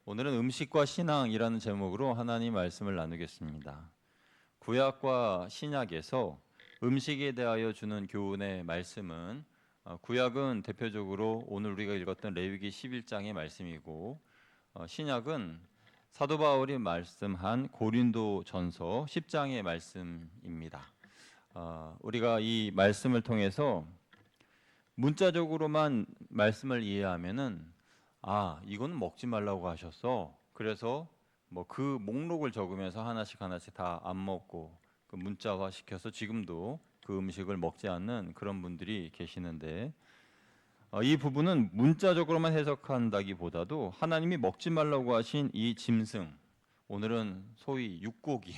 오늘은 음식과 신앙이라는 제목으로 하나님 말씀을 나누겠습니다. 구약과 신약에서 음식에 대하여 주는 교훈의 말씀은 구약은 대표적으로 오늘 우리가 읽었던 레위기 11장의 말씀이고 신약은 사도 바울이 말씀한 고린도전서 10장의 말씀입니다. 우리가 이 말씀을 통해서 문자적으로만 말씀을 이해하면은 이건 먹지 말라고 하셨어. 그래서 뭐 그 목록을 적으면서 하나씩 다 안 먹고 그 문자화 시켜서 지금도 그 음식을 먹지 않는 그런 분들이 계시는데 이 부분은 문자적으로만 해석한다기보다도 하나님이 먹지 말라고 하신 이 짐승, 오늘은 소위 육고기,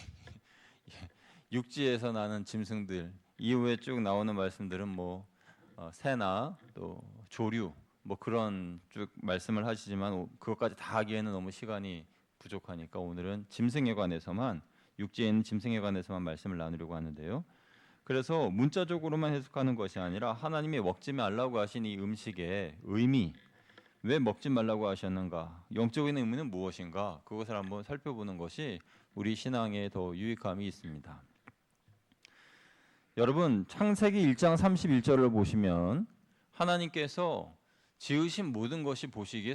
육지에서 나는 짐승들 이후에 쭉 나오는 말씀들은 뭐 새나 또 조류 뭐 그런 쭉 말씀을 하시지만 그것까지 다 하기에는 너무 시간이 부족하니까 오늘은 짐승에 관해서만 육지에 있는 짐승에 관해서만 말씀을 나누려고 하는데요. 그래서 문자적으로만 해석하는 것이 아니라 하나님이 먹지 말라고 하신 이 음식의 의미, 왜 먹지 말라고 하셨는가, 영적인 의미는 무엇인가, 그것을 한번 살펴보는 것이 우리 신앙에 더 유익함이 있습니다. 여러분, 창세기 1장 31절을 보시면 하나님께서 지으신 모든 것이 보시기에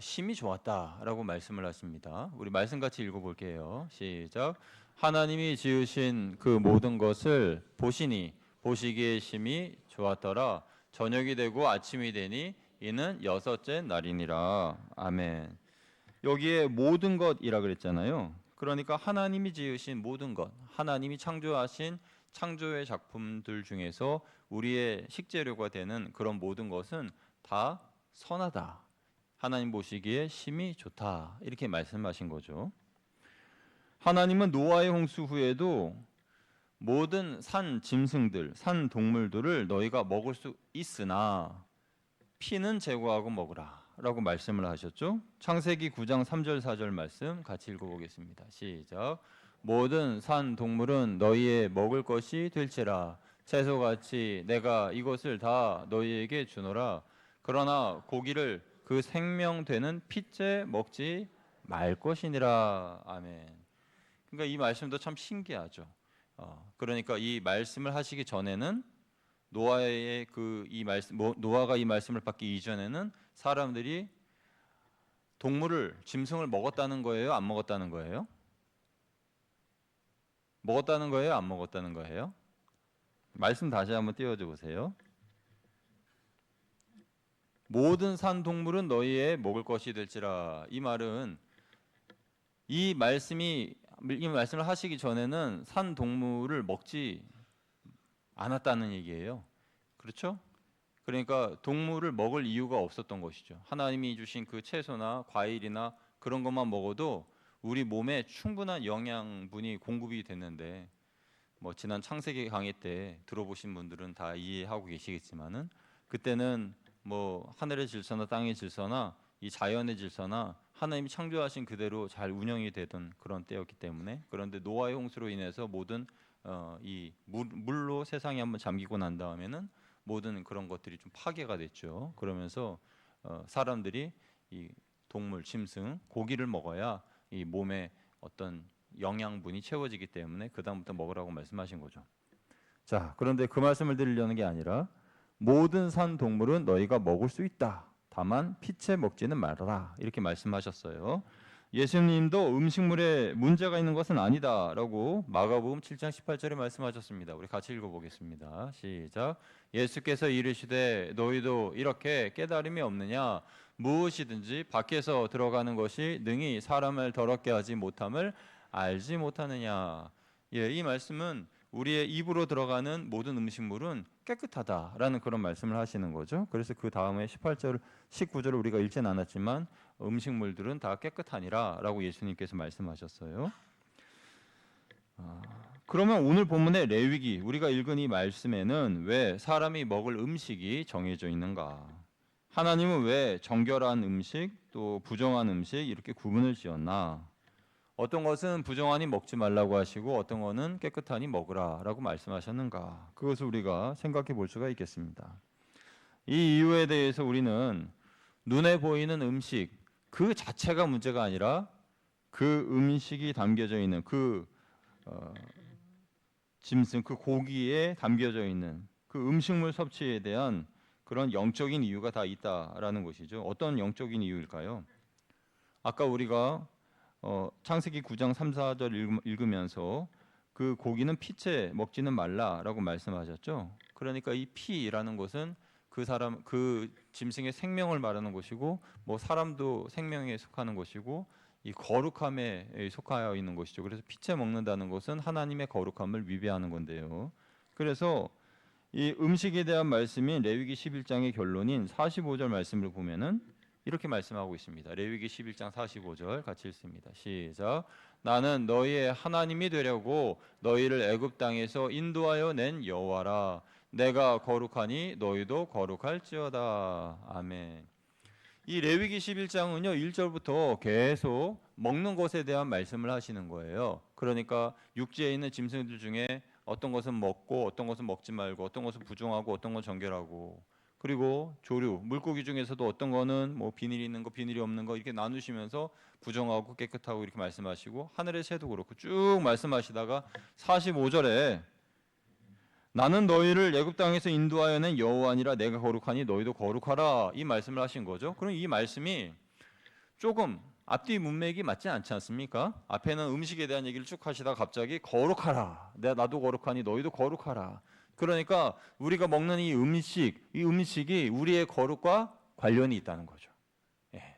심히 좋았다라고 말씀을 하십니다. 우리 말씀 같이 읽어볼게요. 시작. 하나님이 지으신 그 모든 것을 보시니 보시기에 심히 좋았더라. 저녁이 되고 아침이 되니 이는 여섯째 날이니라. 아멘. 여기에 모든 것이라 그랬잖아요. 그러니까 하나님이 지으신 모든 것, 하나님이 창조하신 창조의 작품들 중에서 우리의 식재료가 되는 그런 모든 것은 다 선하다. 하나님 보시기에 심히 좋다. 이렇게 말씀하신 거죠. 하나님은 노아의 홍수 후에도 모든 산 짐승들, 산 동물들을 너희가 먹을 수 있으나 피는 제거하고 먹으라 라고 말씀을 하셨죠. 창세기 9장 3절 4절 말씀 같이 읽어보겠습니다. 시작. 모든 산 동물은 너희의 먹을 것이 될지라 채소같이 내가 이것을 다 너희에게 주노라. 그러나 고기를 그 생명되는 피째 먹지 말 것이니라. 아멘. 그러니까 이 말씀도 참 신기하죠. 그러니까 이 말씀을 하시기 전에는 노아의 노아가 이 말씀을 받기 이전에는 사람들이 동물을 짐승을 먹었다는 거예요, 안 먹었다는 거예요? 먹었다는 거예요, 안 먹었다는 거예요? 말씀 다시 한번 띄워줘 보세요. 모든 산 동물은 너희의 먹을 것이 될지라. 이 말은 이 말씀을 하시기 전에는 산 동물을 먹지 않았다는 얘기예요. 그렇죠? 그러니까 동물을 먹을 이유가 없었던 것이죠. 하나님이 주신 그 채소나 과일이나 그런 것만 먹어도 우리 몸에 충분한 영양분이 공급이 됐는데 뭐 지난 창세기 강의 때 들어보신 분들은 다 이해하고 계시겠지만은 그때는 뭐 하늘의 질서나 땅의 질서나 이 자연의 질서나 하나님이 창조하신 그대로 잘 운영이 되던 그런 때였기 때문에 그런데 노아의 홍수로 인해서 모든 이 물로 세상이 한번 잠기고 난 다음에는 모든 그런 것들이 좀 파괴가 됐죠. 그러면서 사람들이 이 동물, 짐승, 고기를 먹어야 이 몸에 어떤 영양분이 채워지기 때문에 그 다음부터 먹으라고 말씀하신 거죠. 자, 그런데 그 말씀을 드리려는 게 아니라 모든 산 동물은 너희가 먹을 수 있다. 다만 피채 먹지는 말아라. 이렇게 말씀하셨어요. 예수님도 음식물에 문제가 있는 것은 아니다라고 마가복음 7장 18절에 말씀하셨습니다. 우리 같이 읽어보겠습니다. 시작. 예수께서 이르시되 너희도 이렇게 깨달음이 없느냐? 무엇이든지 밖에서 들어가는 것이 능히 사람을 더럽게 하지 못함을 알지 못하느냐? 이 말씀은 우리의 입으로 들어가는 모든 음식물은 깨끗하다라는 그런 말씀을 하시는 거죠. 그래서 그 다음에 18절, 19절을 우리가 읽진 않았지만 음식물들은 다 깨끗하니라라고 예수님께서 말씀하셨어요. 그러면 오늘 본문의 레위기 우리가 읽은 이 말씀에는 왜 사람이 먹을 음식이 정해져 있는가? 하나님은 왜 정결한 음식 또 부정한 음식 이렇게 구분을 지었나? 어떤 것은 부정하니 먹지 말라고 하시고 어떤 것은 깨끗하니 먹으라라고 말씀하셨는가? 그것을 우리가 생각해 볼 수가 있겠습니다. 이 이유에 대해서 우리는 눈에 보이는 음식 그 자체가 문제가 아니라 그 음식이 담겨져 있는 그 짐승, 그 고기에 담겨져 있는 그 음식물 섭취에 대한 그런 영적인 이유가 다 있다라는 것이죠. 어떤 영적인 이유일까요? 아까 우리가 창세기 9장 3, 4절 읽으면서 그 고기는 피채 먹지는 말라라고 말씀하셨죠. 그러니까 이 피라는 것은 그 짐승의 생명을 말하는 것이고, 뭐 사람도 생명에 속하는 것이고, 이 거룩함에 속하여 있는 것이죠. 그래서 피채 먹는다는 것은 하나님의 거룩함을 위배하는 건데요. 그래서 이 음식에 대한 말씀인 레위기 11장의 결론인 45절 말씀을 보면은 이렇게 말씀하고 있습니다. 레위기 11장 45절 같이 읽습니다. 시작. 나는 너희의 하나님이 되려고 너희를 애굽 땅에서 인도하여 낸 여호와라. 내가 거룩하니 너희도 거룩할지어다. 아멘. 이 레위기 11장은요 1절부터 계속 먹는 것에 대한 말씀을 하시는 거예요. 그러니까 육지에 있는 짐승들 중에 어떤 것은 먹고 어떤 것은 먹지 말고, 어떤 것은 부정하고 어떤 건 정결하고, 그리고 조류 물고기 중에서도 어떤 거는 뭐 비늘이 있는 거 비늘이 없는 거 이렇게 나누시면서 부정하고 깨끗하고 이렇게 말씀하시고, 하늘의 새도 그렇고 쭉 말씀하시다가 45절에 나는 너희를 애굽 땅에서 인도하여 낸 여호와니라. 내가 거룩하니 너희도 거룩하라. 이 말씀을 하신 거죠. 그럼 이 말씀이 조금 앞뒤 문맥이 맞지 않지 않습니까? 앞에는 음식에 대한 얘기를 쭉 하시다가 갑자기 거룩하라. 나도 거룩하니 너희도 거룩하라. 그러니까 우리가 먹는 이 음식이 우리의 거룩과 관련이 있다는 거죠.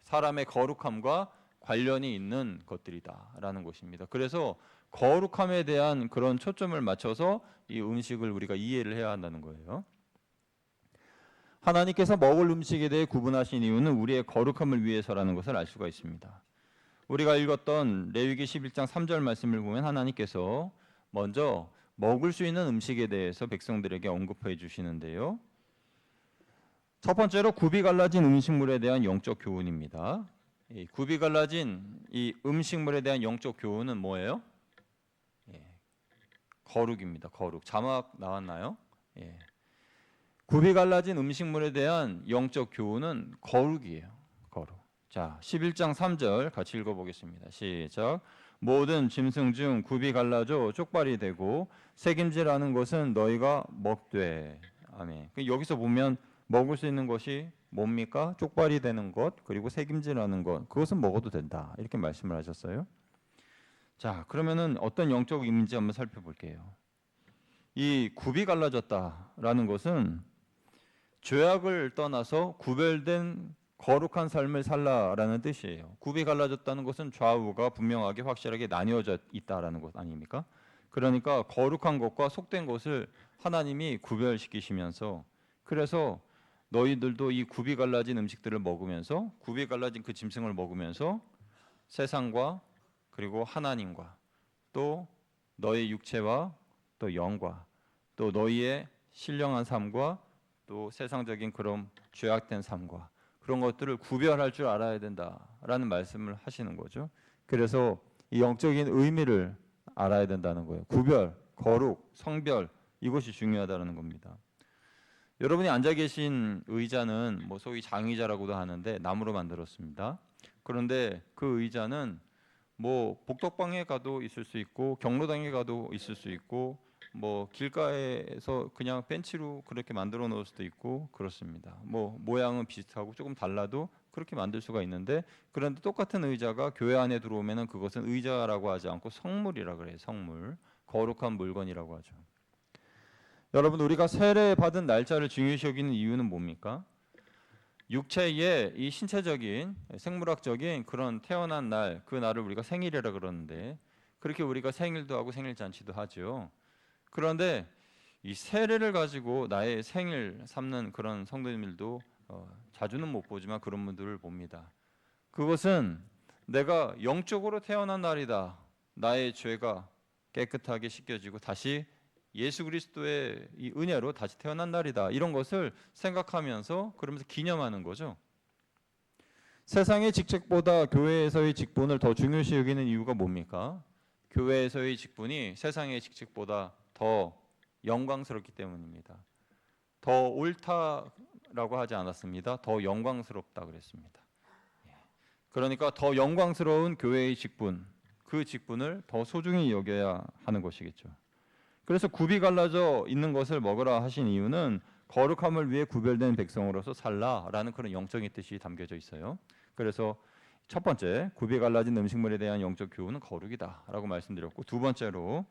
사람의 거룩함과 관련이 있는 것들이다라는 것입니다. 그래서 거룩함에 대한 그런 초점을 맞춰서 이 음식을 우리가 이해를 해야 한다는 거예요. 하나님께서 먹을 음식에 대해 구분하신 이유는 우리의 거룩함을 위해서라는 것을 알 수가 있습니다. 우리가 읽었던 레위기 11장 3절 말씀을 보면 하나님께서 먼저 먹을 수 있는 음식에 대해서 백성들에게 언급해 주시는데요. 첫 번째로 굽이 갈라진 음식물에 대한 영적 교훈입니다. 이 굽이 갈라진 이 음식물에 대한 영적 교훈은 뭐예요? 거룩입니다. 거룩. 자막 나왔나요? 굽이 갈라진 음식물에 대한 영적 교훈은 거룩이에요. 거룩. 자, 11장 3절 같이 읽어보겠습니다. 시작. 모든 짐승 중 굽이 갈라져 쪽발이 되고 새김질하는 것은 너희가 먹되. 아멘. 여기서 보면 먹을 수 있는 것이 뭡니까? 쪽발이 되는 것, 그리고 새김질하는 것, 그것은 먹어도 된다. 이렇게 말씀을 하셨어요. 자, 그러면은 어떤 영적 의미인지 한번 살펴볼게요. 이 굽이 갈라졌다라는 것은 죄악을 떠나서 구별된 거룩한 삶을 살라라는 뜻이에요. 굽이 갈라졌다는 것은 좌우가 분명하게 확실하게 나뉘어져 있다라는 것 아닙니까? 그러니까 거룩한 것과 속된 것을 하나님이 구별시키시면서, 그래서 너희들도 이 굽이 갈라진 음식들을 먹으면서, 굽이 갈라진 그 짐승을 먹으면서 세상과 그리고 하나님과 또 너의 육체와 또 영과 또 너희의 신령한 삶과 또 세상적인 그런 죄악된 삶과 그런 것들을 구별할 줄 알아야 된다라는 말씀을 하시는 거죠. 그래서 이 영적인 의미를 알아야 된다는 거예요. 구별, 거룩, 성별, 이것이 중요하다는 겁니다. 여러분이 앉아 계신 의자는 뭐 소위 장의자라고도 하는데 나무로 만들었습니다. 그런데 그 의자는 뭐 복덕방에 가도 있을 수 있고 경로당에 가도 있을 수 있고 뭐 길가에서 그냥 벤치로 그렇게 만들어 놓을 수도 있고 그렇습니다. 뭐 모양은 비슷하고 조금 달라도 그렇게 만들 수가 있는데, 그런데 똑같은 의자가 교회 안에 들어오면은 그것은 의자라고 하지 않고 성물이라 그래요. 성물, 거룩한 물건이라고 하죠. 여러분, 우리가 세례 받은 날짜를 중요시 여기는 이유는 뭡니까? 육체의 이 신체적인 생물학적인 그런 태어난 날, 그 날을 우리가 생일이라 그러는데, 그렇게 우리가 생일도 하고 생일 잔치도 하죠. 그런데 이 세례를 가지고 나의 생일 삼는 그런 성도님들도 자주는 못 보지만 그런 분들을 봅니다. 그것은 내가 영적으로 태어난 날이다. 나의 죄가 깨끗하게 씻겨지고 다시 예수 그리스도의 이 은혜로 다시 태어난 날이다. 이런 것을 생각하면서 그러면서 기념하는 거죠. 세상의 직책보다 교회에서의 직분을 더 중요시 여기는 이유가 뭡니까? 교회에서의 직분이 세상의 직책보다 더 영광스럽기 때문입니다. 더 옳다라고 하지 않았습니다. 더 영광스럽다 그랬습니다. 그러니까 더 영광스러운 교회의 직분, 그 직분을 더 소중히 여겨야 하는 것이겠죠. 그래서 굽이 갈라져 있는 것을 먹으라 하신 이유는 거룩함을 위해 구별된 백성으로서 살라라는 그런 영적인 뜻이 담겨져 있어요. 그래서 첫 번째, 굽이 갈라진 음식물에 대한 영적 교훈은 거룩이다라고 말씀드렸고, 두 번째로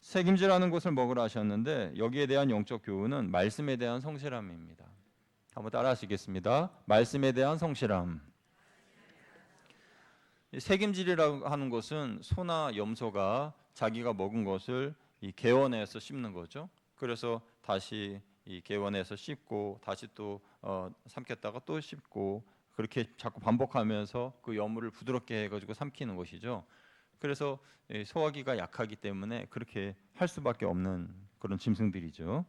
책임지라는 것을 먹으라 하셨는데 여기에 대한 영적 교훈은 말씀에 대한 성실함입니다. 한번 따라하시겠습니다. 말씀에 대한 성실함. 책임질이라고 하는 것은 소나 염소가 자기가 먹은 것을 이 개원해서 씹는 거죠. 그래서 다시 이 개원해서 씹고 다시 또 삼켰다가 또 씹고 그렇게 자꾸 반복하면서 그 여물을 부드럽게 해가지고 삼키는 것이죠. 그래서 소화기가 약하기 때문에 그렇게 할 수밖에 없는 그런 짐승들이죠.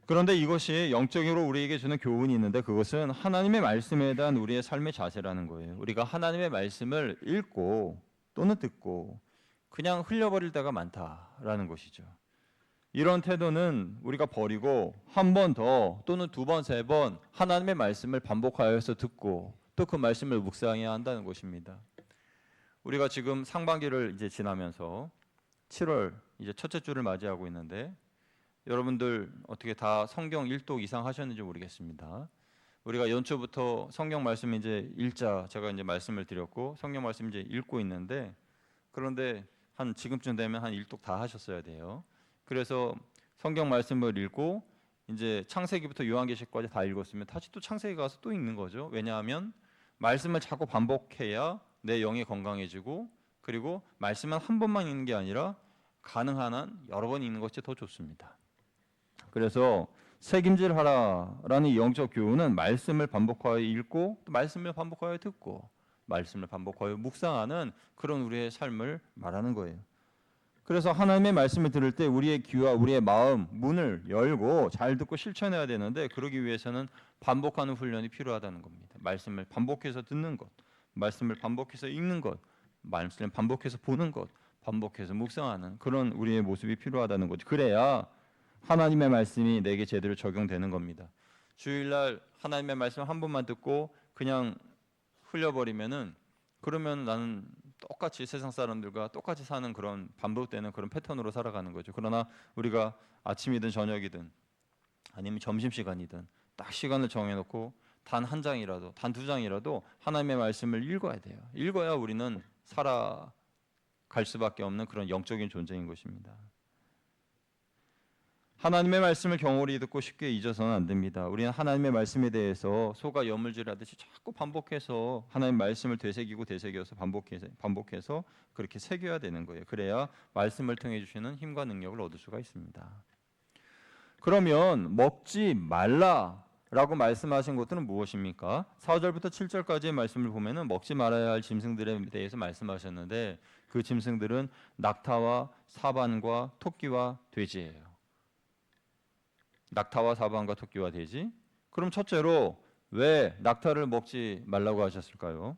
그런데 이것이 영적으로 우리에게 주는 교훈이 있는데 그것은 하나님의 말씀에 대한 우리의 삶의 자세라는 거예요. 우리가 하나님의 말씀을 읽고 또는 듣고 그냥 흘려버릴 때가 많다라는 것이죠. 이런 태도는 우리가 버리고 한 번 더 또는 두 번, 세 번 하나님의 말씀을 반복하여서 듣고 또 그 말씀을 묵상해야 한다는 것입니다. 우리가 지금 상반기를 이제 지나면서 7월 이제 첫째 주를 맞이하고 있는데 여러분들 어떻게 다 성경 1독 이상 하셨는지 모르겠습니다. 우리가 연초부터 성경 말씀 이제 읽자 제가 이제 말씀을 드렸고 성경 말씀 이제 읽고 있는데 그런데 한 지금쯤 되면 한 1독 다 하셨어야 돼요. 그래서 성경 말씀을 읽고 이제 창세기부터 요한계시까지 다 읽었으면 다시 또 창세기 가서 또 읽는 거죠. 왜냐하면 말씀을 자꾸 반복해야 내 영이 건강해지고 그리고 말씀은 한 번만 읽는 게 아니라 가능한 한 여러 번 읽는 것이 더 좋습니다. 그래서 책임질하라라는 이 영적 교훈은 말씀을 반복하여 읽고 또 말씀을 반복하여 듣고 말씀을 반복하여 묵상하는 그런 우리의 삶을 말하는 거예요. 그래서 하나님의 말씀을 들을 때 우리의 귀와 우리의 마음 문을 열고 잘 듣고 실천해야 되는데 그러기 위해서는 반복하는 훈련이 필요하다는 겁니다. 말씀을 반복해서 듣는 것, 말씀을 반복해서 읽는 것, 말씀을 반복해서 보는 것, 반복해서 묵상하는 그런 우리의 모습이 필요하다는 거죠. 그래야 하나님의 말씀이 내게 제대로 적용되는 겁니다. 주일날 하나님의 말씀 한 번만 듣고 그냥 흘려버리면은 그러면 나는 똑같이 세상 사람들과 똑같이 사는 그런 반복되는 그런 패턴으로 살아가는 거죠. 그러나 우리가 아침이든 저녁이든 아니면 점심시간이든 딱 시간을 정해놓고 단 한 장이라도 단 두 장이라도 하나님의 말씀을 읽어야 돼요. 읽어야 우리는 살아갈 수밖에 없는 그런 영적인 존재인 것입니다. 하나님의 말씀을 경홀히 듣고 쉽게 잊어서는 안 됩니다. 우리는 하나님의 말씀에 대해서 소가 여물질하듯이 자꾸 반복해서 하나님의 말씀을 되새기고 되새겨서 반복해서 그렇게 새겨야 되는 거예요. 그래야 말씀을 통해 주시는 힘과 능력을 얻을 수가 있습니다. 그러면 먹지 말라라고 말씀하신 것들은 무엇입니까? 4절부터 7절까지의 말씀을 보면은 먹지 말아야 할 짐승들에 대해서 말씀하셨는데 그 짐승들은 낙타와 사반과 토끼와 돼지예요. 낙타와 사반과 토끼와 돼지. 그럼 첫째로 왜 낙타를 먹지 말라고 하셨을까요?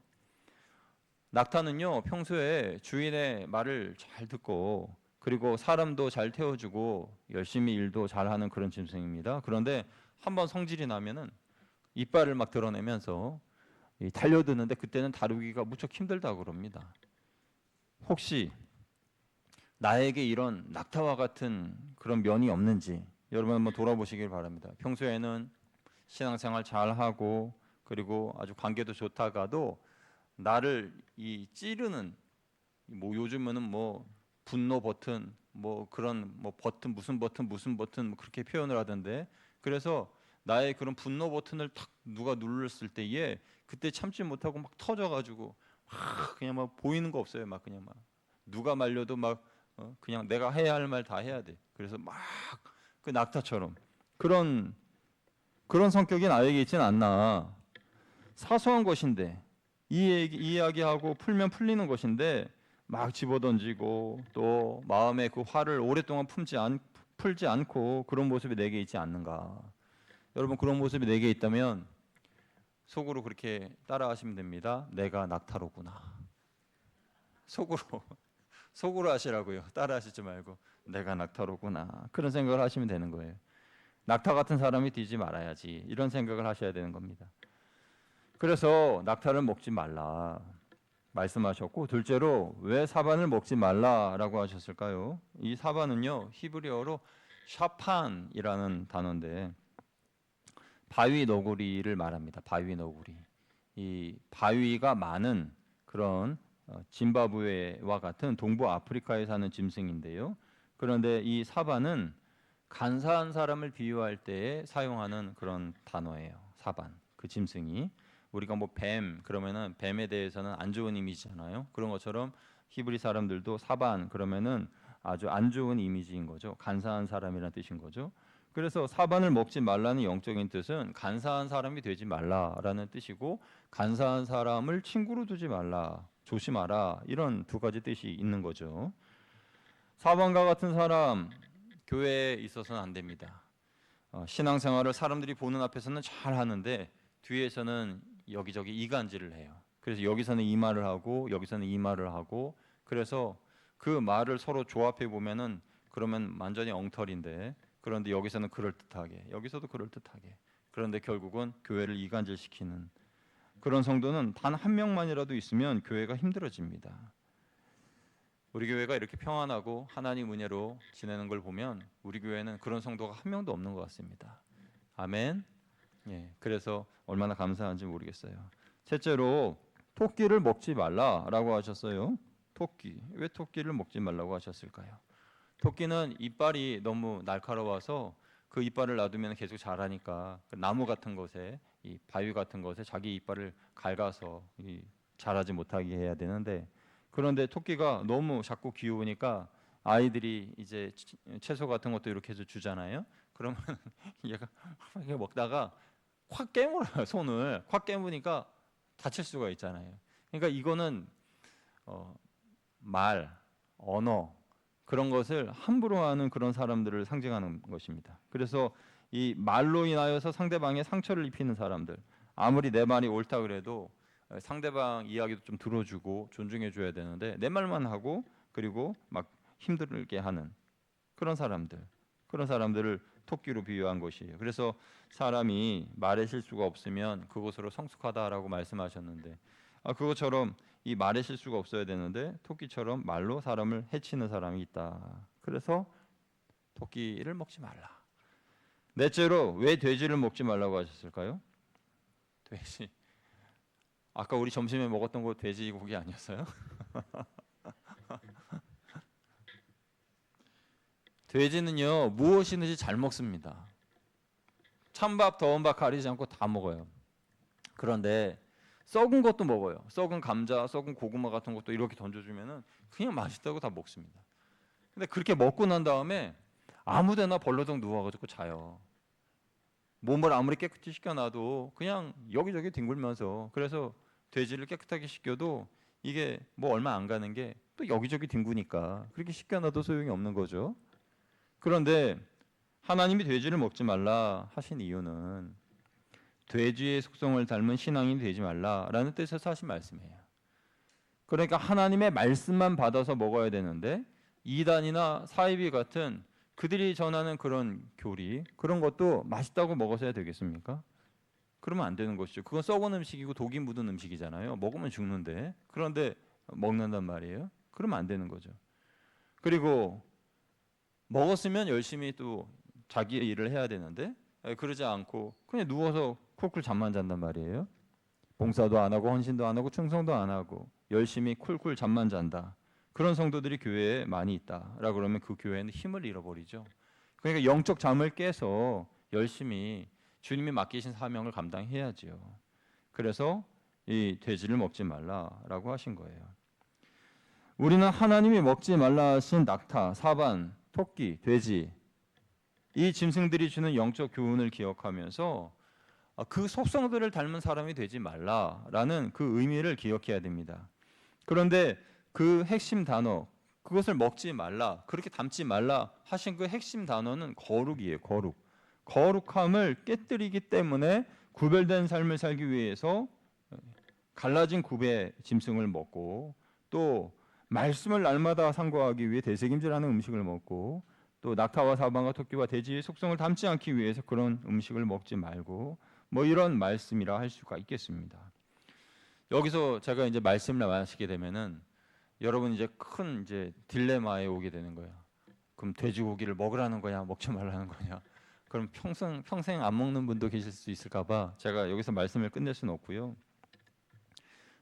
낙타는요 평소에 주인의 말을 잘 듣고 그리고 사람도 잘 태워주고 열심히 일도 잘하는 그런 짐승입니다. 그런데 한번 성질이 나면은 이빨을 막 드러내면서 달려드는데 그때는 다루기가 무척 힘들다고 그럽니다. 혹시 나에게 이런 낙타와 같은 그런 면이 없는지 여러분 한번 돌아보시길 바랍니다. 평소에는 신앙생활 잘하고 그리고 아주 관계도 좋다가도 나를 이 찌르는 뭐 요즘에는 뭐 분노 버튼 뭐 그런 뭐 버튼 무슨 버튼 뭐 그렇게 표현을 하던데 그래서 나의 그런 분노 버튼을 탁 누가 눌렀을 때에 그때 참지 못하고 막 터져가지고 막 그냥 막 보이는 거 없어요. 막 그냥 막 누가 말려도 막 그냥 내가 해야 할 말 다 해야 돼. 그래서 막 그 낙타처럼 그런 성격이 나에게 있지는 않나. 사소한 것인데 이 이야기하고 풀면 풀리는 것인데 막 집어던지고 또 마음에 그 화를 오랫동안 풀지 않고 그런 모습이 내게 있지 않는가. 여러분 그런 모습이 내게 있다면 속으로 그렇게 따라하시면 됩니다. 내가 낙타로구나. 속으로 하시라고요. 따라하시지 말고 내가 낙타로구나. 그런 생각을 하시면 되는 거예요. 낙타 같은 사람이 되지 말아야지. 이런 생각을 하셔야 되는 겁니다. 그래서 낙타를 먹지 말라 말씀하셨고, 둘째로 왜 사반을 먹지 말라라고 하셨을까요? 이 사반은요, 히브리어로 샤판이라는 단어인데 바위 너구리를 말합니다. 바위 너구리. 이 바위가 많은 그런 짐바브웨와 같은 동부 아프리카에 사는 짐승인데요. 그런데 이 사반은 간사한 사람을 비유할 때에 사용하는 그런 단어예요. 사반. 그 짐승이 우리가 뭐 뱀 그러면은 뱀에 대해서는 안 좋은 이미지잖아요. 그런 것처럼 히브리 사람들도 사반 그러면은 아주 안 좋은 이미지인 거죠. 간사한 사람이라는 뜻인 거죠. 그래서 사반을 먹지 말라는 영적인 뜻은 간사한 사람이 되지 말라라는 뜻이고, 간사한 사람을 친구로 두지 말라, 조심하라, 이런 두 가지 뜻이 있는 거죠. 사반과 같은 사람 교회에 있어서는 안 됩니다. 신앙생활을 사람들이 보는 앞에서는 잘 하는데 뒤에서는 여기저기 이간질을 해요. 그래서 여기서는 이 말을 하고 여기서는 이 말을 하고, 그래서 그 말을 서로 조합해 보면은 그러면 완전히 엉터리인데, 그런데 여기서는 그럴듯하게 여기서도 그럴듯하게, 그런데 결국은 교회를 이간질시키는 그런 성도는 단 한 명만이라도 있으면 교회가 힘들어집니다. 우리 교회가 이렇게 평안하고 하나님 은혜로 지내는 걸 보면 우리 교회는 그런 성도가 한 명도 없는 것 같습니다. 아멘. 예, 그래서 얼마나 감사한지 모르겠어요. 셋째로 토끼를 먹지 말라라고 하셨어요. 토끼. 왜 토끼를 먹지 말라고 하셨을까요? 토끼는 이빨이 너무 날카로워서 그 이빨을 놔두면 계속 자라니까 그 나무 같은 것에, 이 바위 같은 것에 자기 이빨을 갉아서 자라지 못하게 해야 되는데, 그런데 토끼가 너무 작고 귀여우니까 아이들이 이제 채소 같은 것도 이렇게 해서 주잖아요. 그러면 얘가 이렇게 먹다가 확 깨물어요. 손을 확 깨무니까 다칠 수가 있잖아요. 그러니까 이거는 말, 언어 그런 것을 함부로 하는 그런 사람들을 상징하는 것입니다. 그래서 이 말로 인하여서 상대방에 상처를 입히는 사람들, 아무리 내 말이 옳다 그래도 상대방 이야기도 좀 들어주고 존중해 줘야 되는데 내 말만 하고 그리고 막 힘들게 하는 그런 사람들을 토끼로 비유한 것이에요. 그래서 사람이 말에 실수가 없으면 그것으로 성숙하다라고 말씀하셨는데, 그것처럼 이 말에 실수가 없어야 되는데 토끼처럼 말로 사람을 해치는 사람이 있다. 그래서 토끼를 먹지 말라. 넷째로 왜 돼지를 먹지 말라고 하셨을까요? 돼지. 아까 우리 점심에 먹었던 거 돼지고기 아니었어요? 돼지는요 무엇이든지 잘 먹습니다. 찬밥 더운 밥 가리지 않고 다 먹어요. 그런데 썩은 것도 먹어요. 썩은 감자, 썩은 고구마 같은 것도 이렇게 던져주면은 그냥 맛있다고 다 먹습니다. 근데 그렇게 먹고 난 다음에 아무데나 벌러덩 누워가지고 자요. 몸을 아무리 깨끗이 씻겨놔도 그냥 여기저기 뒹굴면서, 그래서 돼지를 깨끗하게 씻겨도 이게 뭐 얼마 안 가는 게 또 여기저기 뒹구니까 그렇게 씻겨놔도 소용이 없는 거죠. 그런데 하나님이 돼지를 먹지 말라 하신 이유는 돼지의 속성을 닮은 신앙이 되지 말라라는 뜻에서 하신 말씀이에요. 그러니까 하나님의 말씀만 받아서 먹어야 되는데 이단이나 사이비 같은 그들이 전하는 그런 교리, 그런 것도 맛있다고 먹어서야 되겠습니까? 그러면 안 되는 것이죠. 그건 썩은 음식이고 독이 묻은 음식이잖아요. 먹으면 죽는데. 그런데 먹는단 말이에요. 그러면 안 되는 거죠. 그리고 먹었으면 열심히 또 자기 일을 해야 되는데 그러지 않고 그냥 누워서 쿨쿨 잠만 잔단 말이에요. 봉사도 안 하고 헌신도 안 하고 충성도 안 하고 열심히 쿨쿨 잠만 잔다. 그런 성도들이 교회에 많이 있다라고 그러면 그 교회는 힘을 잃어버리죠. 그러니까 영적 잠을 깨서 열심히 주님이 맡기신 사명을 감당해야지요. 그래서 이 돼지를 먹지 말라라고 하신 거예요. 우리는 하나님이 먹지 말라 하신 낙타, 사반, 토끼, 돼지, 이 짐승들이 주는 영적 교훈을 기억하면서 그 속성들을 닮은 사람이 되지 말라라는 그 의미를 기억해야 됩니다. 그런데 그 핵심 단어, 그것을 먹지 말라, 그렇게 닮지 말라 하신 그 핵심 단어는 거룩이에요. 거룩. 거룩함을 깨뜨리기 때문에 구별된 삶을 살기 위해서 갈라진 굽의 짐승을 먹고, 또 말씀을 날마다 상고하기 위해 되새김질하는 음식을 먹고, 또 낙타와 사방과 토끼와 돼지의 속성을 닮지 않기 위해서 그런 음식을 먹지 말고, 뭐 이런 말씀이라 할 수가 있겠습니다. 여기서 제가 이제 말씀을 하시게 되면은 여러분 이제 큰 이제 딜레마에 오게 되는 거예요. 그럼 돼지고기를 먹으라는 거냐, 먹지 말라는 거냐? 그럼 평생 안 먹는 분도 계실 수 있을까봐 제가 여기서 말씀을 끝낼 수는 없고요.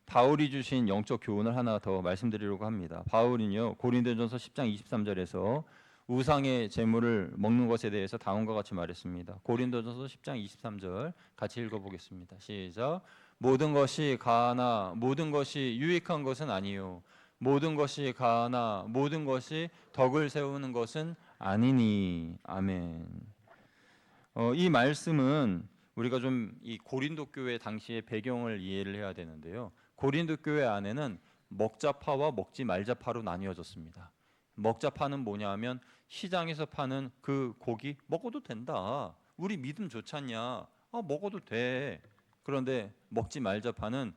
바울이 주신 영적 교훈을 하나 더 말씀드리려고 합니다. 바울은요 고린도전서 10장 23절에서 우상의 제물을 먹는 것에 대해서 다음과 같이 말했습니다. 고린도전서 10장 23절 같이 읽어보겠습니다. 시작. 모든 것이 가하나 모든 것이 유익한 것은 아니요 모든 것이 가하나 모든 것이 덕을 세우는 것은 아니니. 아멘. 이 말씀은 우리가 좀 이 고린도 교회 당시의 배경을 이해를 해야 되는데요. 고린도 교회 안에는 먹자파와 먹지 말자파로 나뉘어졌습니다. 먹자파는 뭐냐하면 시장에서 파는 그 고기 먹어도 된다. 우리 믿음 좋지 않냐? 먹어도 돼. 그런데 먹지 말자파는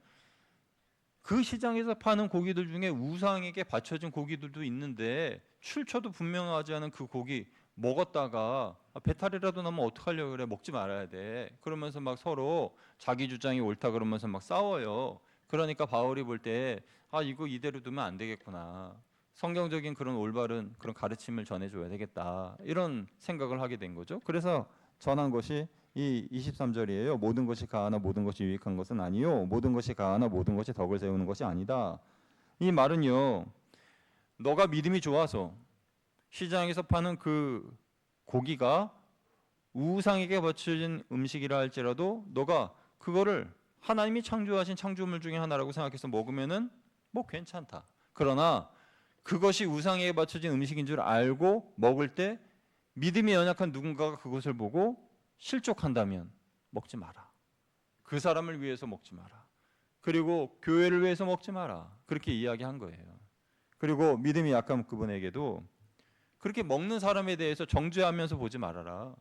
그 시장에서 파는 고기들 중에 우상에게 바쳐진 고기들도 있는데 출처도 분명하지 않은 그 고기 먹었다가 배탈이라도 나면 어떡하려고 그래. 먹지 말아야 돼. 그러면서 막 서로 자기 주장이 옳다 그러면서 막 싸워요. 그러니까 바울이 볼 때 이거 이대로 두면 안 되겠구나. 성경적인 그런 올바른 그런 가르침을 전해줘야 되겠다. 이런 생각을 하게 된 거죠. 그래서 전한 것이 이 23절이에요. 모든 것이 가하나 모든 것이 유익한 것은 아니요 모든 것이 가하나 모든 것이 덕을 세우는 것이 아니다. 이 말은요 너가 믿음이 좋아서 시장에서 파는 그 고기가 우상에게 바쳐진 음식이라 할지라도 너가 그거를 하나님이 창조하신 창조물 중에 하나라고 생각해서 먹으면은 뭐 괜찮다. 그러나 그것이 우상에게 바쳐진 음식인 줄 알고 먹을 때 믿음이 연약한 누군가가 그것을 보고 실족한다면 먹지 마라. 그 사람을 위해서 먹지 마라. 그리고 교회를 위해서 먹지 마라. 그렇게 이야기한 거예요. 그리고 믿음이 약한 그분에게도 그렇게 먹는 사람에 대해서 정죄하면서 보지 말아라.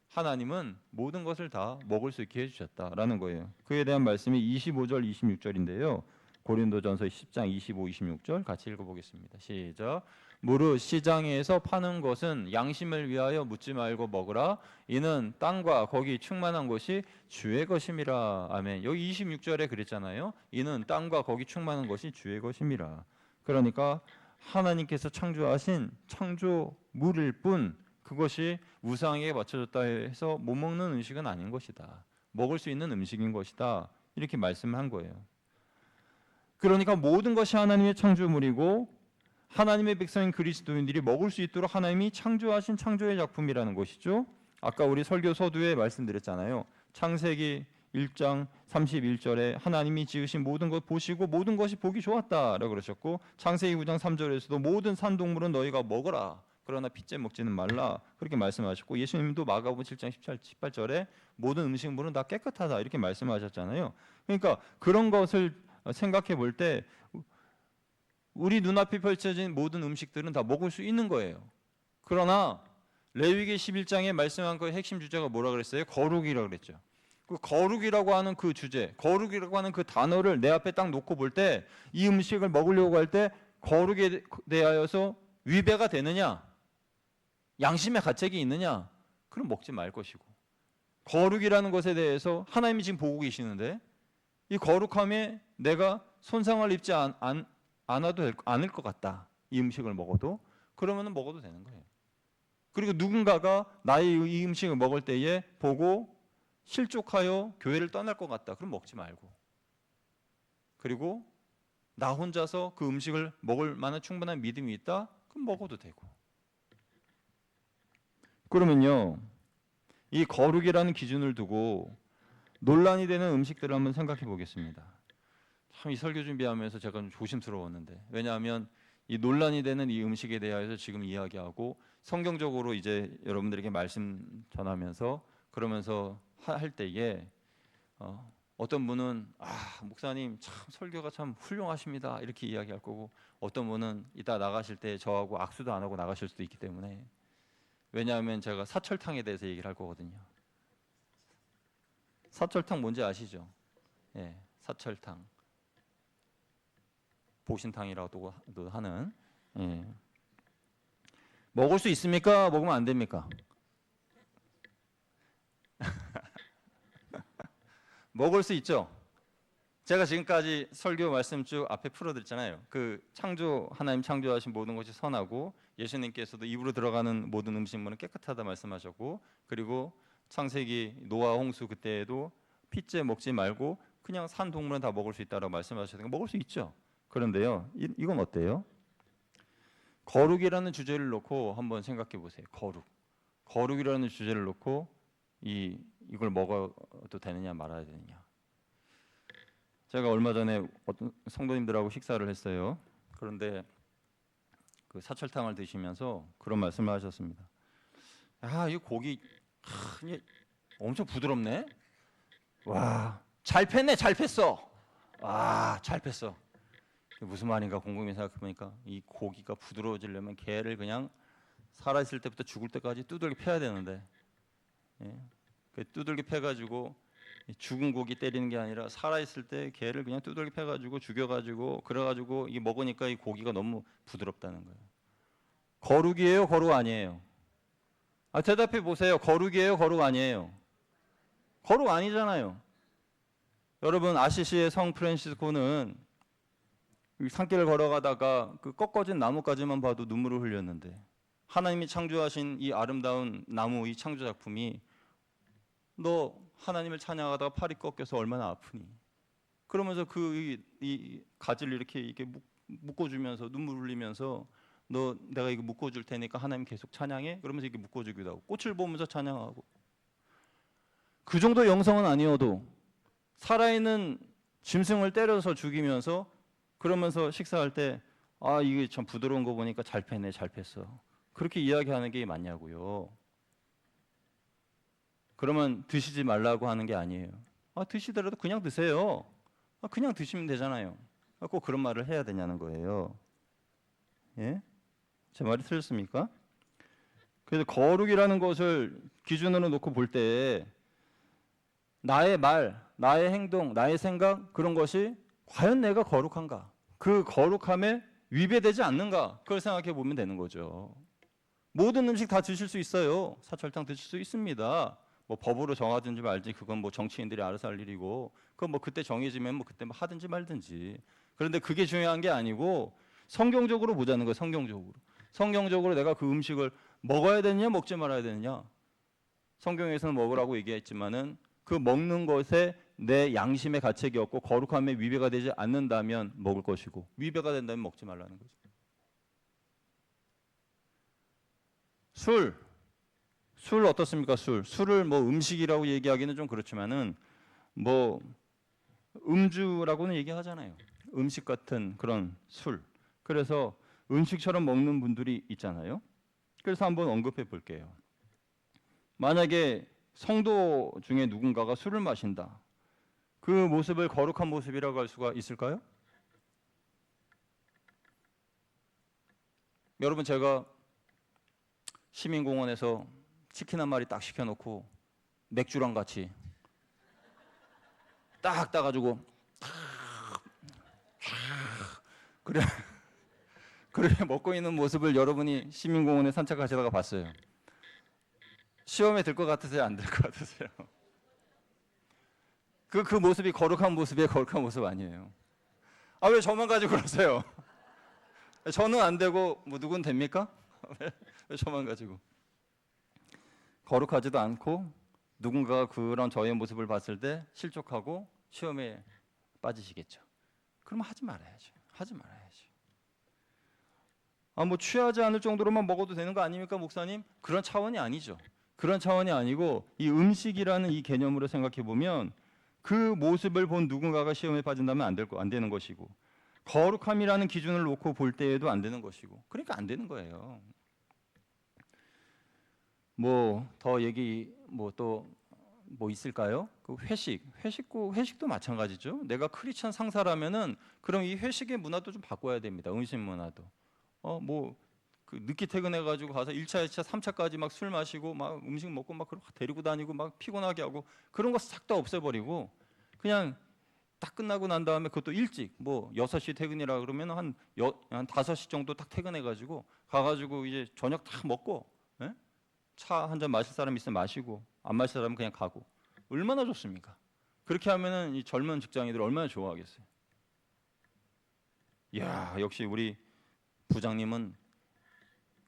하나님은 모든 것을 다 먹을 수 있게 해주셨다라는 거예요. 그에 대한 말씀이 25절, 26절인데요. 고린도전서 10장 25, 26절 같이 읽어보겠습니다. 시작. 무릇 시장에서 파는 것은 양심을 위하여 묻지 말고 먹으라. 이는 땅과 거기 충만한 것이 주의 것임이라. 아멘. 여기 26절에 그랬잖아요. 이는 땅과 거기 충만한 것이 주의 것임이라. 그러니까 하나님께서 창조하신 창조물일 뿐 그것이 우상에게 맞춰졌다 해서 못 먹는 음식은 아닌 것이다. 먹을 수 있는 음식인 것이다. 이렇게 말씀한 거예요. 그러니까 모든 것이 하나님의 창조물이고 하나님의 백성인 그리스도인들이 먹을 수 있도록 하나님이 창조하신 창조의 작품이라는 것이죠. 아까 우리 설교 서두에 말씀드렸잖아요. 창세기 1장 31절에 하나님이 지으신 모든 것 보시고 모든 것이 보기 좋았다라고 그러셨고 창세기 9장 3절에서도 모든 산동물은 너희가 먹어라. 그러나 핏째 먹지는 말라. 그렇게 말씀하셨고 예수님도 마가복음 7장 18절에 모든 음식물은 다 깨끗하다. 이렇게 말씀하셨잖아요. 그러니까 그런 것을 생각해 볼 때 우리 눈앞에 펼쳐진 모든 음식들은 다 먹을 수 있는 거예요. 그러나 레위기 11장에 말씀한 그 핵심 주제가 뭐라 그랬어요? 거룩이라고 그랬죠. 그 거룩이라고 하는 그 주제, 거룩이라고 하는 그 단어를 내 앞에 딱 놓고 볼 때 이 음식을 먹으려고 할 때 거룩에 대하여서 위배가 되느냐? 양심의 가책이 있느냐? 그럼 먹지 말 것이고 거룩이라는 것에 대해서 하나님이 지금 보고 계시는데 이 거룩함에 내가 손상을 입지 않아도 않을 것 같다. 이 음식을 먹어도 그러면 먹어도 되는 거예요. 그리고 누군가가 나의 이 음식을 먹을 때에 보고 실족하여 교회를 떠날 것 같다. 그럼 먹지 말고 그리고 나 혼자서 그 음식을 먹을 만한 충분한 믿음이 있다. 그럼 먹어도 되고 그러면요 이 거룩이라는 기준을 두고 논란이 되는 음식들을 한번 생각해 보겠습니다. 참 이 설교 준비하면서 제가 좀 조심스러웠는데 왜냐하면 이 논란이 되는 이 음식에 대해서 지금 이야기하고 성경적으로 이제 여러분들에게 말씀 전하면서 그러면서 할 때에 어떤 분은 목사님 참 설교가 참 훌륭하십니다 이렇게 이야기할 거고 어떤 분은 이따 나가실 때 저하고 악수도 안 하고 나가실 수도 있기 때문에 왜냐하면 제가 사철탕에 대해서 얘기를 할 거거든요. 사철탕 뭔지 아시죠? 예, 사철탕 보신탕이라고도 하는 예. 먹을 수 있습니까? 먹으면 안 됩니까? 먹을 수 있죠. 제가 지금까지 설교 말씀 쭉 앞에 풀어드렸잖아요. 그 창조 하나님 창조하신 모든 것이 선하고 예수님께서도 입으로 들어가는 모든 음식물은 깨끗하다 말씀하셨고 그리고 창세기 노아 홍수 그때에도 핏째 먹지 말고 그냥 산 동물은 다 먹을 수 있다라고 말씀하셨으니까 먹을 수 있죠. 그런데요, 이건 어때요? 거룩이라는 주제를 놓고 한번 생각해 보세요. 거룩이라는 주제를 놓고 이걸 먹어도 되느냐 말아야 되느냐. 제가 얼마 전에 어떤 성도님들하고 식사를 했어요. 그런데 그 사철탕을 드시면서 그런 말씀을 하셨습니다. 이 고기 이게 엄청 부드럽네. 와, 잘 팼네, 잘 팼어. 와, 잘 팼어. 무슨 말인가 곰곰이 생각해보니까 이 고기가 부드러워지려면 개를 그냥 살아있을 때부터 죽을 때까지 두들겨 패야 되는데, 그 두들겨 패가지고 죽은 고기 때리는 게 아니라 살아있을 때 개를 그냥 두들겨 패가지고 죽여가지고 그래가지고 이게 먹으니까 이 고기가 너무 부드럽다는 거예요. 거룩이에요, 거룩 아니에요? 대답해 보세요. 거룩이에요, 거룩 아니에요? 거룩 아니잖아요. 여러분 아시시의 성 프란시스코는 산길을 걸어가다가 그 꺾어진 나무까지만 봐도 눈물을 흘렸는데 하나님이 창조하신 이 아름다운 나무 이 창조 작품이 너 하나님을 찬양하다가 팔이 꺾여서 얼마나 아프니? 그러면서 이 가지를 이렇게 묶어주면서 눈물 흘리면서 너 내가 이거 묶어줄 테니까 하나님 계속 찬양해? 그러면서 이렇게 묶어주기도 하고 꽃을 보면서 찬양하고 그 정도 영성은 아니어도 살아있는 짐승을 때려서 죽이면서 그러면서 식사할 때 이게 참 부드러운 거 보니까 잘 팼네, 잘 팼어. 그렇게 이야기하는 게 맞냐고요. 그러면 드시지 말라고 하는 게 아니에요. 드시더라도 그냥 드세요. 그냥 드시면 되잖아요. 꼭 그런 말을 해야 되냐는 거예요. 예? 제 말이 틀렸습니까? 그래서 거룩이라는 것을 기준으로 놓고 볼 때 나의 말, 나의 행동, 나의 생각 그런 것이 과연 내가 거룩한가? 그 거룩함에 위배되지 않는가? 그걸 생각해 보면 되는 거죠. 모든 음식 다 드실 수 있어요. 사철탕 드실 수 있습니다. 뭐 법으로 정하든지 말지 그건 뭐 정치인들이 알아서 할 일이고 그건 뭐 그때 정해지면 뭐 그때 뭐 하든지 말든지. 그런데 그게 중요한 게 아니고 성경적으로 보자는 거예요. 성경적으로 내가 그 음식을 먹어야 되느냐 먹지 말아야 되느냐. 성경에서는 먹으라고 얘기했지만은 그 먹는 것에 내 양심의 가책이 없고 거룩함에 위배가 되지 않는다면 먹을 것이고 위배가 된다면 먹지 말라는 거죠. 술 어떻습니까? 술을 뭐 음식이라고 얘기하기는 좀 그렇지만은 뭐 음주라고는 얘기하잖아요. 음식 같은 그런 술. 그래서 음식처럼 먹는 분들이 있잖아요. 그래서 한번 언급해 볼게요. 만약에 성도 중에 누군가가 술을 마신다. 그 모습을 거룩한 모습이라고 할 수가 있을까요? 여러분 제가 시민공원에서 치킨 한 마리 딱 시켜놓고 맥주랑 같이 딱 따가지고 그렇게 먹고 있는 모습을 여러분이 시민공원에 산책하시다가 봤어요. 시험에 들 것 같으세요? 안 들 것 같으세요? 그 모습이 거룩한 모습이에요? 거룩한 모습 아니에요? 왜 저만 가지고 그러세요? 저는 안 되고 뭐 누군 됩니까? 왜 저만 가지고? 거룩하지도 않고 누군가가 그런 저의 모습을 봤을 때 실족하고 시험에 빠지시겠죠. 그럼 하지 말아야죠. 뭐 취하지 않을 정도로만 먹어도 되는 거 아닙니까, 목사님? 그런 차원이 아니죠. 그런 차원이 아니고 이 음식이라는 이 개념으로 생각해 보면 그 모습을 본 누군가가 시험에 빠진다면 안 되는 것이고 거룩함이라는 기준을 놓고 볼 때에도 안 되는 것이고 그러니까 안 되는 거예요. 뭐 더 얘기 뭐 있을까요? 그 회식도 마찬가지죠. 내가 크리스천 상사라면은 그럼 이 회식의 문화도 좀 바꿔야 됩니다. 음식 문화도. 그 늦게 퇴근해가지고 가서 1차, 2차, 3차까지 막 술 마시고 막 음식 먹고 막 데리고 다니고 막 피곤하게 하고 그런 거 싹 다 없애버리고 그냥 딱 끝나고 난 다음에 그것도 일찍 뭐 6시 퇴근이라 그러면 한 5시 정도 딱 퇴근해가지고 가가지고 이제 저녁 다 먹고 차 한 잔 마실 사람 있으면 마시고 안 마실 사람은 그냥 가고 얼마나 좋습니까? 그렇게 하면은 이 젊은 직장인들 얼마나 좋아하겠어요. 이야, 역시 우리 부장님은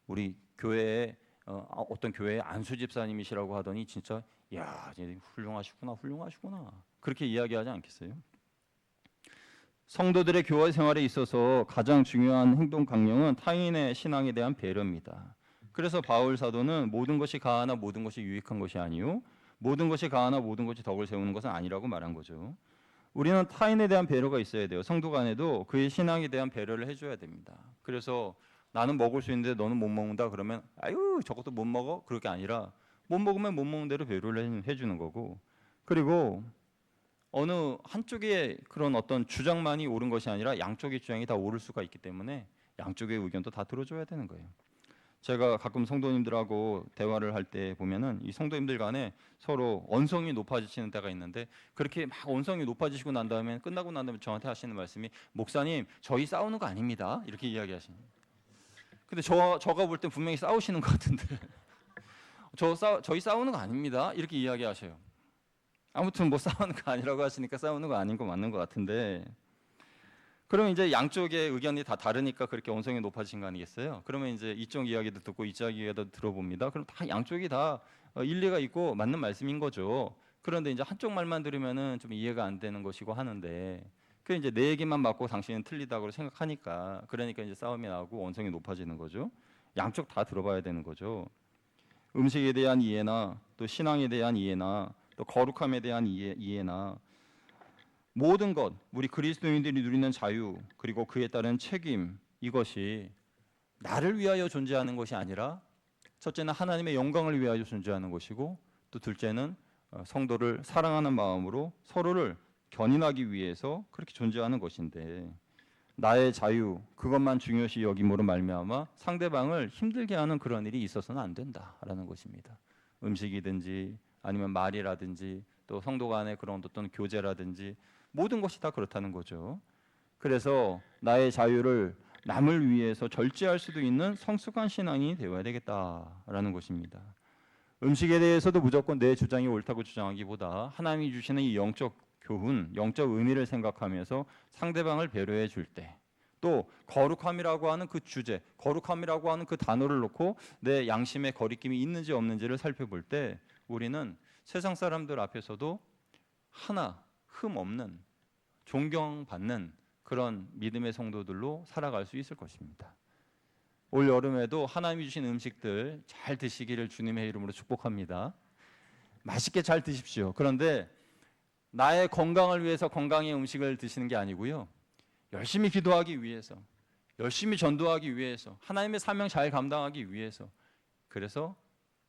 우리 교회에 어떤 교회의 안수 집사님이시라고 하더니 진짜 야, 훌륭하시구나. 그렇게 이야기하지 않겠어요? 성도들의 교회 생활에 있어서 가장 중요한 행동 강령은 타인의 신앙에 대한 배려입니다. 그래서 바울 사도는 모든 것이 가하나 모든 것이 유익한 것이 아니요 모든 것이 가하나 모든 것이 덕을 세우는 것은 아니라고 말한 거죠. 우리는 타인에 대한 배려가 있어야 돼요. 성도 간에도 그의 신앙에 대한 배려를 해줘야 됩니다. 그래서 나는 먹을 수 있는데 너는 못 먹는다 그러면 아유 저것도 못 먹어? 그럴 게 아니라 못 먹으면 못 먹는 대로 배려를 해주는 거고, 그리고 어느 한쪽의 그런 어떤 주장만이 옳은 것이 아니라 양쪽의 주장이 다 옳을 수가 있기 때문에 양쪽의 의견도 다 들어줘야 되는 거예요. 제가 가끔 성도님들하고 대화를 할 때 보면은 이 성도님들 간에 서로 언성이 높아지시는 때가 있는데, 그렇게 막 언성이 높아지시고 난 다음에 끝나고 난 다음에 저한테 하시는 말씀이 목사님 저희 싸우는 거 아닙니다 이렇게 이야기하시는. 근데 저가 볼 땐 분명히 싸우시는 것 같은데 저희 싸우는 거 아닙니다 이렇게 이야기하셔요. 아무튼 뭐 싸우는 거 아니라고 하시니까 싸우는 거 아닌 거 맞는 것 같은데, 그러면 이제 양쪽의 의견이 다 다르니까 그렇게 언성이 높아진 거 아니겠어요? 그러면 이제 이쪽 이야기도 듣고 이쪽 이야기도 들어봅니다. 그럼 다 양쪽이 다 일리가 있고 맞는 말씀인 거죠. 그런데 이제 한쪽 말만 들으면은 좀 이해가 안 되는 것이고 하는데, 그 이제 내 얘기만 맞고 당신은 틀리다고 생각하니까 그러니까 이제 싸움이 나고 언성이 높아지는 거죠. 양쪽 다 들어봐야 되는 거죠. 음식에 대한 이해나 또 신앙에 대한 이해나 또 거룩함에 대한 이해나 모든 것, 우리 그리스도인들이 누리는 자유 그리고 그에 따른 책임, 이것이 나를 위하여 존재하는 것이 아니라 첫째는 하나님의 영광을 위하여 존재하는 것이고, 또 둘째는 성도를 사랑하는 마음으로 서로를 견인하기 위해서 그렇게 존재하는 것인데, 나의 자유 그것만 중요시 여김으로 말미암아 상대방을 힘들게 하는 그런 일이 있어서는 안 된다라는 것입니다. 음식이든지 아니면 말이라든지 또 성도 간의 그런 어떤 교제라든지 모든 것이 다 그렇다는 거죠. 그래서 나의 자유를 남을 위해서 절제할 수도 있는 성숙한 신앙이 되어야 되겠다라는 것입니다. 음식에 대해서도 무조건 내 주장이 옳다고 주장하기보다 하나님이 주시는 이 영적 교훈, 영적 의미를 생각하면서 상대방을 배려해 줄 때, 또 거룩함이라고 하는 그 주제, 거룩함이라고 하는 그 단어를 놓고 내 양심의 거리낌이 있는지 없는지를 살펴볼 때 우리는 세상 사람들 앞에서도 하나 흠 없는 존경받는 그런 믿음의 성도들로 살아갈 수 있을 것입니다. 올 여름에도 하나님이 주신 음식들 잘 드시기를 주님의 이름으로 축복합니다. 맛있게 잘 드십시오. 그런데 나의 건강을 위해서 건강의 음식을 드시는 게 아니고요, 열심히 기도하기 위해서, 열심히 전도하기 위해서, 하나님의 사명 잘 감당하기 위해서, 그래서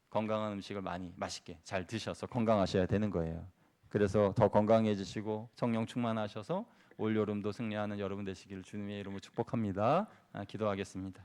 건강한 음식을 많이 맛있게 잘 드셔서 건강하셔야 되는 거예요. 그래서 더 건강해지시고 성령 충만하셔서 올 여름도 승리하는 여러분 되시기를 주님의 이름으로 축복합니다. 기도하겠습니다.